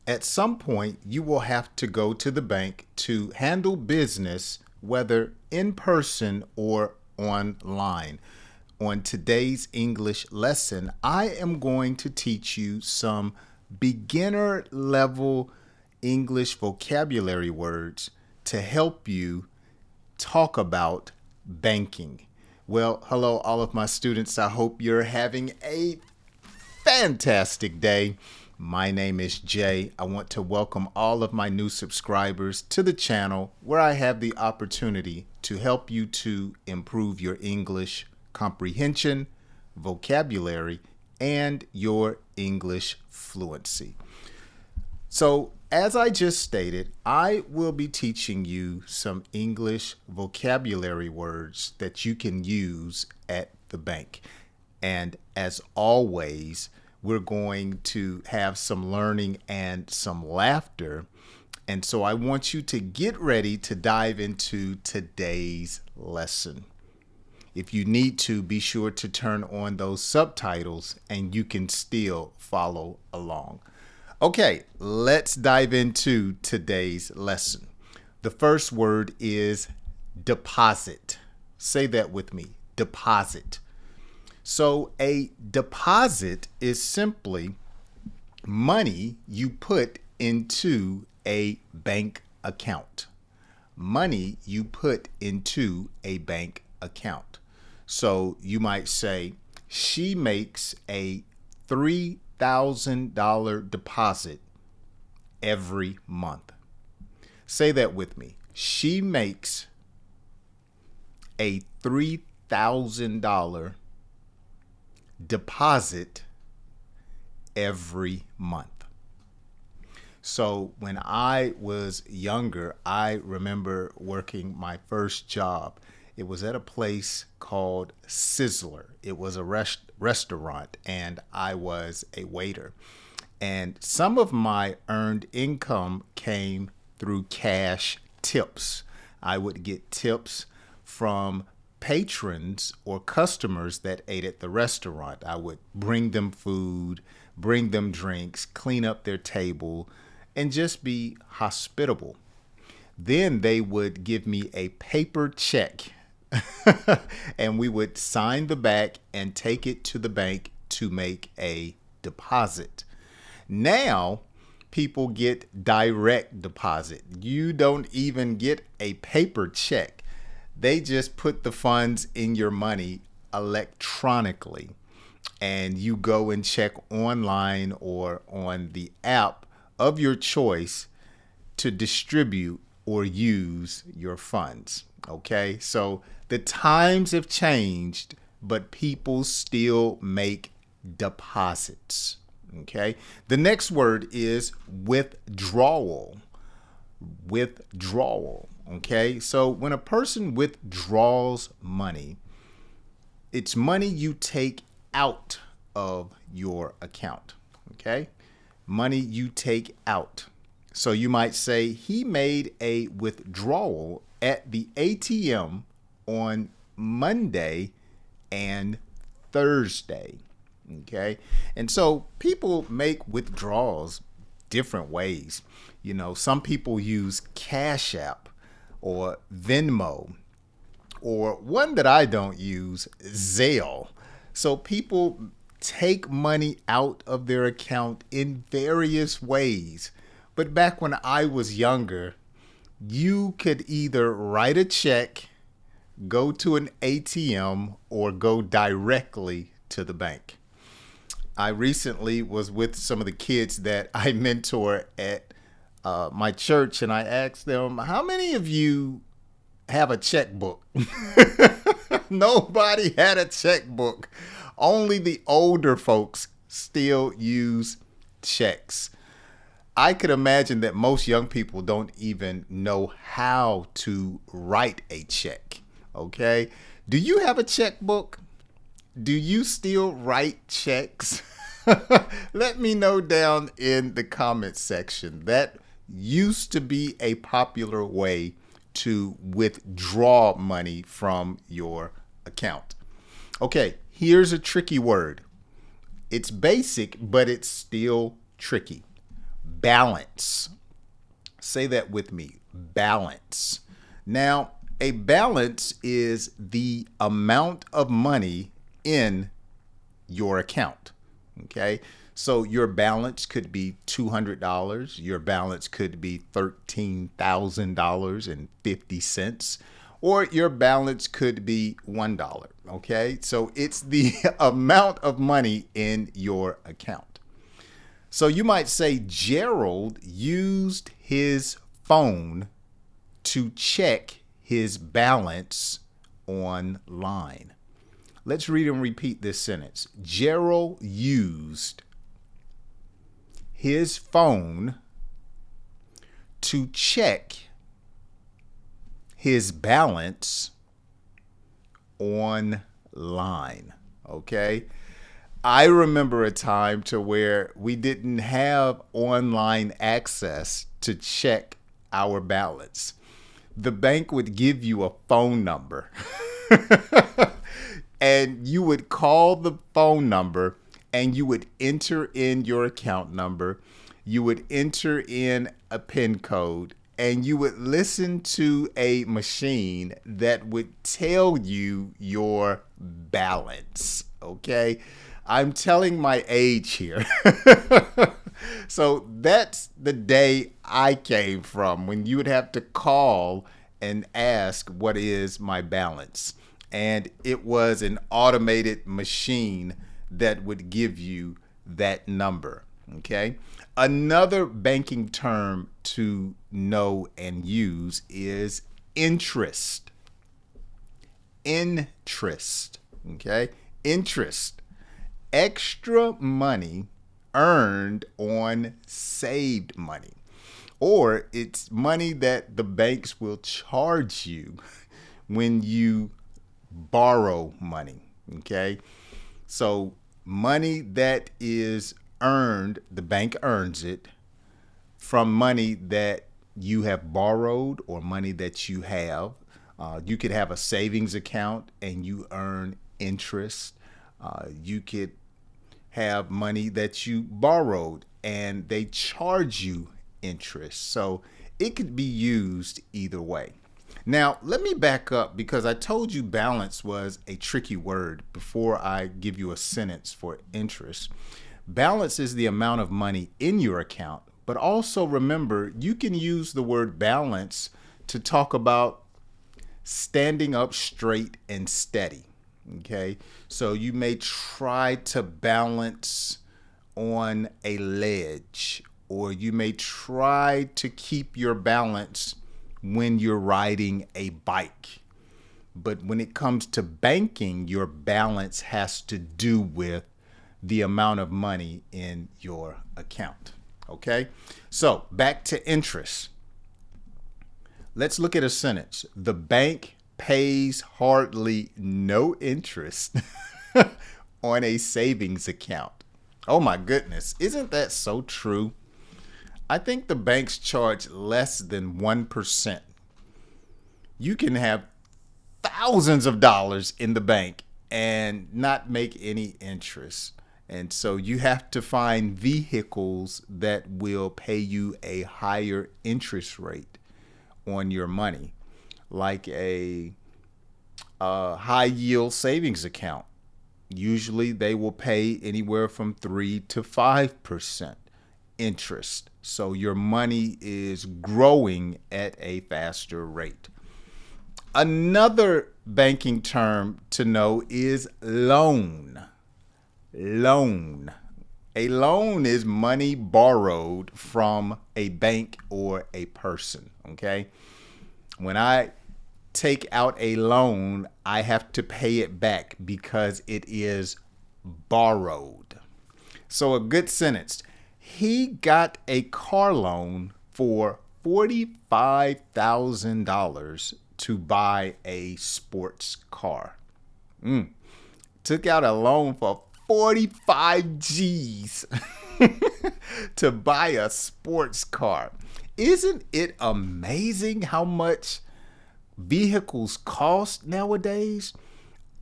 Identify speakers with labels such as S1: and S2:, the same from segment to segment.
S1: At some point, you will have to go to the bank to handle business, whether in person or online. On today's English lesson, I am going to teach you some beginner level English vocabulary words to help you talk about banking. Well, hello, all of my students. I hope you're having a fantastic day. My name is Jay. I want to welcome all of my new subscribers to the channel where I have the opportunity to help you to improve your English comprehension, vocabulary, and your English fluency. So, as I just stated, I will be teaching you some English vocabulary words that you can use at the bank. And as always, we're going to have some learning and some laughter. And so I want you to get ready to dive into today's lesson. If you need to, be sure to turn on those subtitles and you can still follow along. Okay, let's dive into today's lesson. The first word is deposit. Say that with me, deposit. So a deposit is simply money you put into a bank account. Money you put into a bank account. So you might say, she makes a $3,000 deposit every month. Say that with me. She makes a $3,000 deposit every month. So when I was younger, I remember working my first job. It was at a place called Sizzler. It was a restaurant, and I was a waiter. And some of my earned income came through cash tips. I would get tips from patrons or customers that ate at the restaurant. I would bring them food, bring them drinks, clean up their table, and just be hospitable. Then they would give me a paper check and we would sign the back and take it to the bank to make a deposit. Now, people get direct deposit. You don't even get a paper check. They just put the funds in your money electronically, and you go and check online or on the app of your choice to distribute or use your funds. Okay, so the times have changed, but people still make deposits. Okay, the next word is withdrawal. Withdrawal. Okay, so when a person withdraws money, it's money you take out of your account. Okay, money you take out. So you might say he made a withdrawal at the ATM on Monday and Thursday. Okay. And so people make withdrawals different ways. You know, some people use Cash App or Venmo, or one that I don't use, Zelle. So people take money out of their account in various ways. But back when I was younger, you could either write a check, go to an ATM, or go directly to the bank. I recently was with some of the kids that I mentor at my church, and I asked them, how many of you have a checkbook? Nobody had a checkbook. Only the older folks still use checks. I could imagine that most young people don't even know how to write a check. Okay. Do you have a checkbook? Do you still write checks? Let me know down in the comments section. That used to be a popular way to withdraw money from your account. Okay, here's a tricky word. It's basic, but it's still tricky. balance. Say that with me, balance. Now, a balance is the amount of money in your account. Okay. So your balance could be $200. Your balance could be $13,000.50. Or your balance could be $1. Okay. So it's the amount of money in your account. So you might say Gerald used his phone to check his balance online. Let's read and repeat this sentence. Gerald used his phone to check his balance online. Okay. I remember a time to where we didn't have online access to check our balance. The bank would give you a phone number and you would call the phone number and you would enter in your account number. You would enter in a PIN code and you would listen to a machine that would tell you your balance. Okay. I'm telling my age here. So that's the day I came from, when you would have to call and ask, what is my balance? And it was an automated machine that would give you that number. Okay. Another banking term to know and use is interest. Interest. Okay. Interest. Extra money earned on saved money, or it's money that the banks will charge you when you borrow money. Okay. So money that is earned, the bank earns it from money that you have borrowed or money that you have. You could have a savings account and you earn interest. You could have money that you borrowed and they charge you interest. So it could be used either way. Now, let me back up because I told you balance was a tricky word before I give you a sentence for interest. Balance is the amount of money in your account, but also remember, you can use the word balance to talk about standing up straight and steady. Okay, so you may try to balance on a ledge, or you may try to keep your balance when you're riding a bike. But when it comes to banking, your balance has to do with the amount of money in your account. Okay, so back to interest. Let's look at a sentence. The bank pays hardly no interest on a savings account. Oh my goodness, isn't that so true? I think the banks charge less than 1%. You can have thousands of dollars in the bank and not make any interest. And so you have to find vehicles that will pay you a higher interest rate on your money, like a high yield savings account. Usually they will pay anywhere from 3 to 5% interest. So your money is growing at a faster rate. Another banking term to know is loan. Loan. A loan is money borrowed from a bank or a person. Okay. When I take out a loan, I have to pay it back because it is borrowed. So a good sentence. He got a car loan for $45,000 to buy a sports car. Took out a loan for 45 G's to buy a sports car. Isn't it amazing how much vehicles cost nowadays?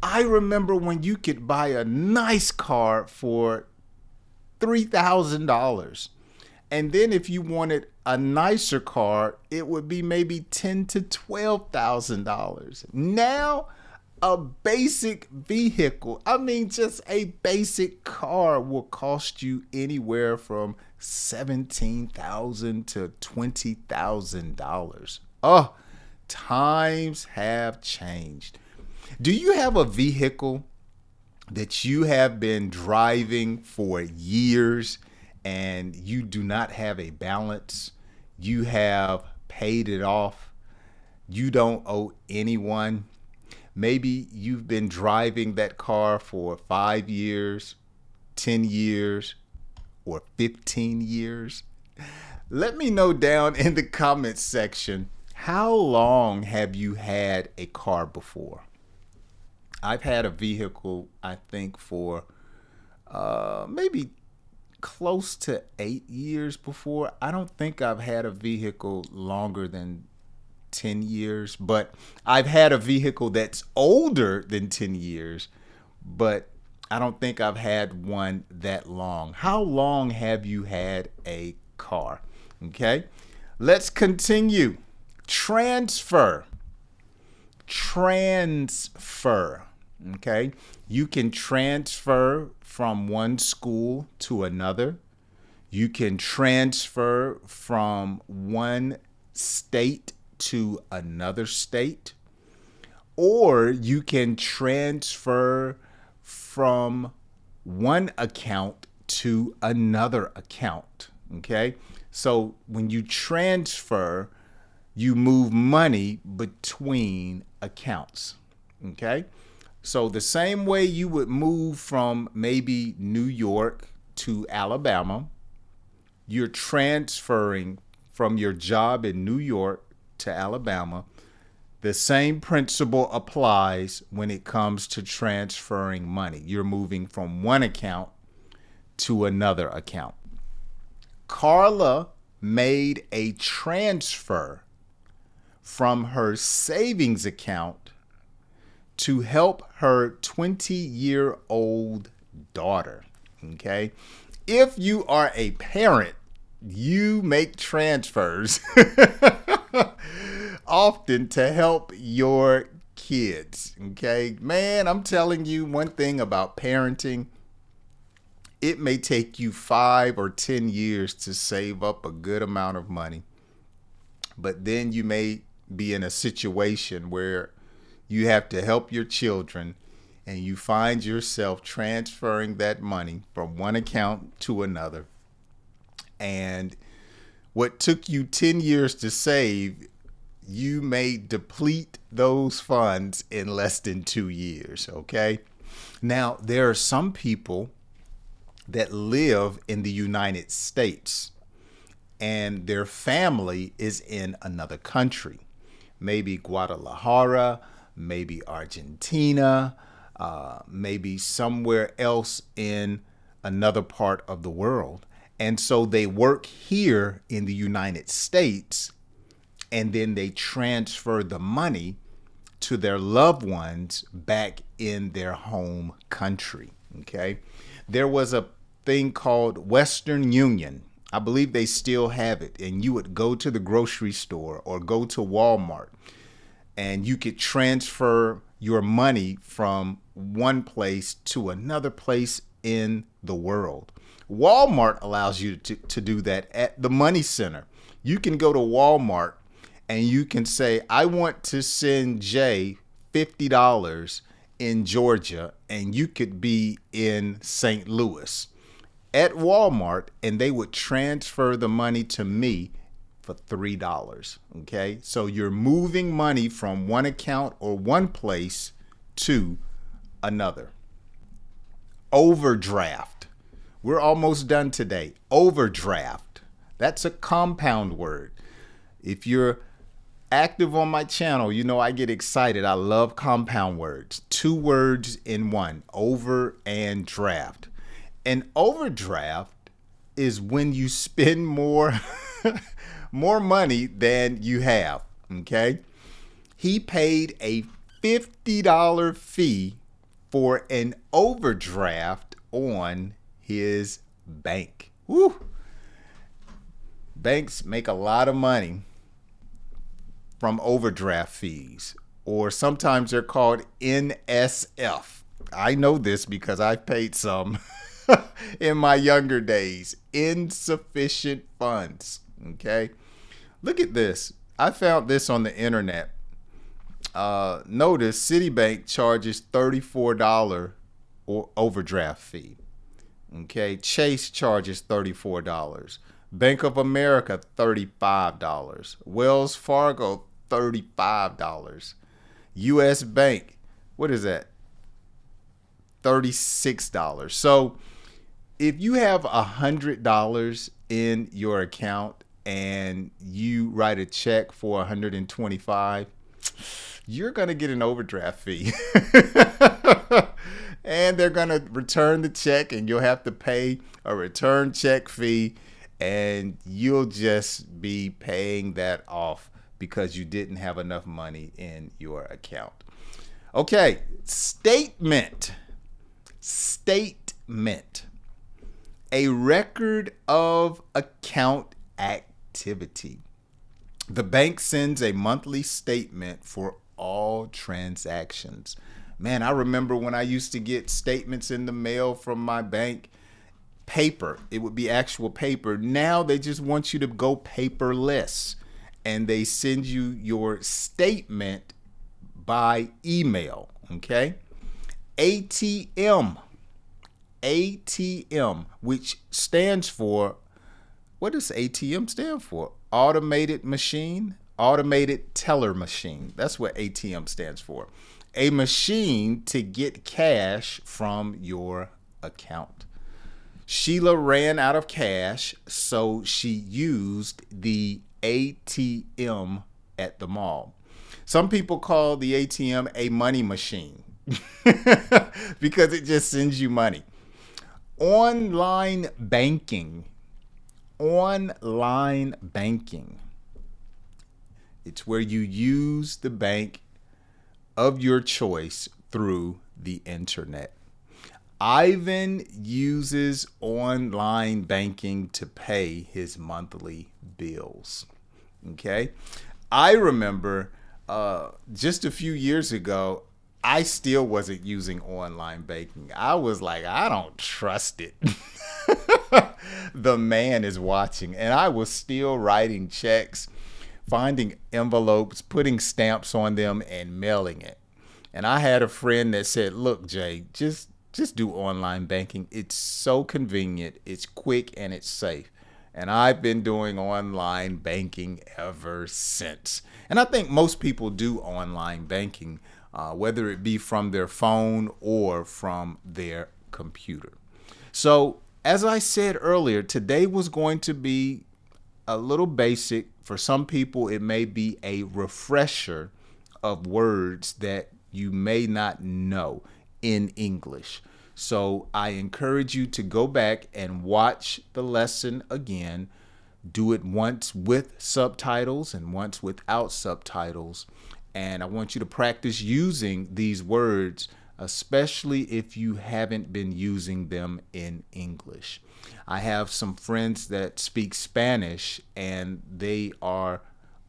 S1: I remember when you could buy a nice car for $3,000. And then if you wanted a nicer car, it would be maybe $10,000 to $12,000. Now, a basic vehicle, I mean, just a basic car will cost you anywhere from $17,000 to $20,000. Oh, times have changed. Do you have a vehicle that you have been driving for years and you do not have a balance? You have paid it off. You don't owe anyone. Maybe you've been driving that car for 5 years, 10 years, or 15 years. Let me know down in the comments section, how long have you had a car before? I've had a vehicle, I think, for maybe close to 8 years before. I don't think I've had a vehicle longer than 10 years, but I've had a vehicle that's older than 10 years, but I don't think I've had one that long. How long have you had a car? Okay, let's continue. Transfer. Okay, you can transfer from one school to another. You can transfer from one state to another state, or you can transfer from one account to another account. Okay, so when you transfer, you move money between accounts. Okay, so the same way you would move from maybe New York to Alabama, you're transferring from your job in New York to Alabama. The same principle applies when it comes to transferring money. You're moving from one account to another account. Carla made a transfer from her savings account to help her 20-year-old daughter. Okay? If you are a parent, you make transfers often to help your kids. Okay? Man, I'm telling you one thing about parenting. It may take you 5 or 10 years to save up a good amount of money. But then you may be in a situation where you have to help your children and you find yourself transferring that money from one account to another. And what took you 10 years to save, you may deplete those funds in less than 2 years, okay? Now, there are some people that live in the United States and their family is in another country, maybe Guadalajara, maybe Argentina, maybe somewhere else in another part of the world. And so they work here in the United States, and then they transfer the money to their loved ones back in their home country. Okay. There was a thing called Western Union. I believe they still have it. And you would go to the grocery store or go to Walmart and you could transfer your money from one place to another place in the world. Walmart allows you to do that at the Money Center. You can go to Walmart and you can say, I want to send Jay $50 in Georgia, and you could be in St. Louis at Walmart, and they would transfer the money to me for $3. Okay, so you're moving money from one account or one place to another. Overdraft. We're almost done today. Overdraft. That's a compound word. If you're active on my channel, you know I get excited. I love compound words. 2 words in one, over and draft. An overdraft is when you spend more money than you have. Okay. He paid a $50 fee for an overdraft on his bank. Woo. banks make a lot of money from overdraft fees, or sometimes they're called NSF. I know this because I've paid some in my younger days. Insufficient funds. Okay. Look at this. I found this on the internet. Notice Citibank charges $34 or overdraft fee. Okay. Chase charges $34. Bank of America, $35. Wells Fargo, $35. US Bank, what is that? $36. So if you have $100 in your account and you write a check for $125, you're going to get an overdraft fee. And they're going to return the check and you'll have to pay a return check fee, and you'll just be paying that off because you didn't have enough money in your account. Okay, statement. Statement. A record of account activity. The bank sends a monthly statement for all transactions. Man, I remember when I used to get statements in the mail from my bank, paper. It would be actual paper. Now they just want you to go paperless, and they send you your statement by email. Okay. ATM. ATM, which stands for, what does ATM stand for? Automated machine, automated teller machine. That's what ATM stands for. A machine to get cash from your account. Sheila ran out of cash, so she used the ATM at the mall. Some people call the ATM a money machine because it just sends you money. Online banking. Online banking. It's where you use the bank of your choice through the internet. Ivan uses online banking to pay his monthly bills. Okay. I remember just a few years ago, I still wasn't using online banking. I was like, I don't trust it. The man is watching. And I was still writing checks, finding envelopes, putting stamps on them, and mailing it. And I had a friend that said, look, Jay, just do online banking. It's so convenient, it's quick, and it's safe. And I've been doing online banking ever since. And I think most people do online banking, whether it be from their phone or from their computer. So, as I said earlier, today was going to be a little basic. For some people, it may be a refresher of words that you may not know in English. So I encourage you to go back and watch the lesson again. Do it once with subtitles and once without subtitles. And I want you to practice using these words, especially if you haven't been using them in English. I have some friends that speak Spanish, and they are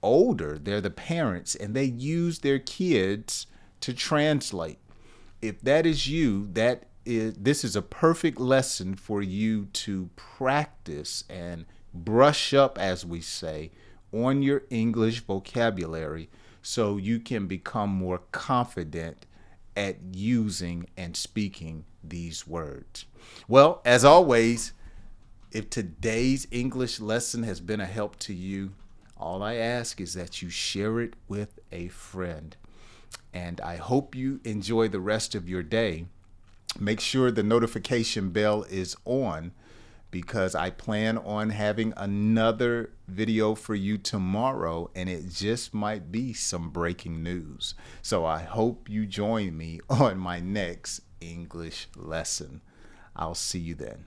S1: older. They're the parents, and they use their kids to translate. If that is you, this is a perfect lesson for you to practice and brush up, as we say, on your English vocabulary so you can become more confident at using and speaking these words. Well, as always, if today's English lesson has been a help to you, all I ask is that you share it with a friend. And I hope you enjoy the rest of your day. Make sure the notification bell is on, because I plan on having another video for you tomorrow, and it just might be some breaking news. So I hope you join me on my next English lesson. I'll see you then.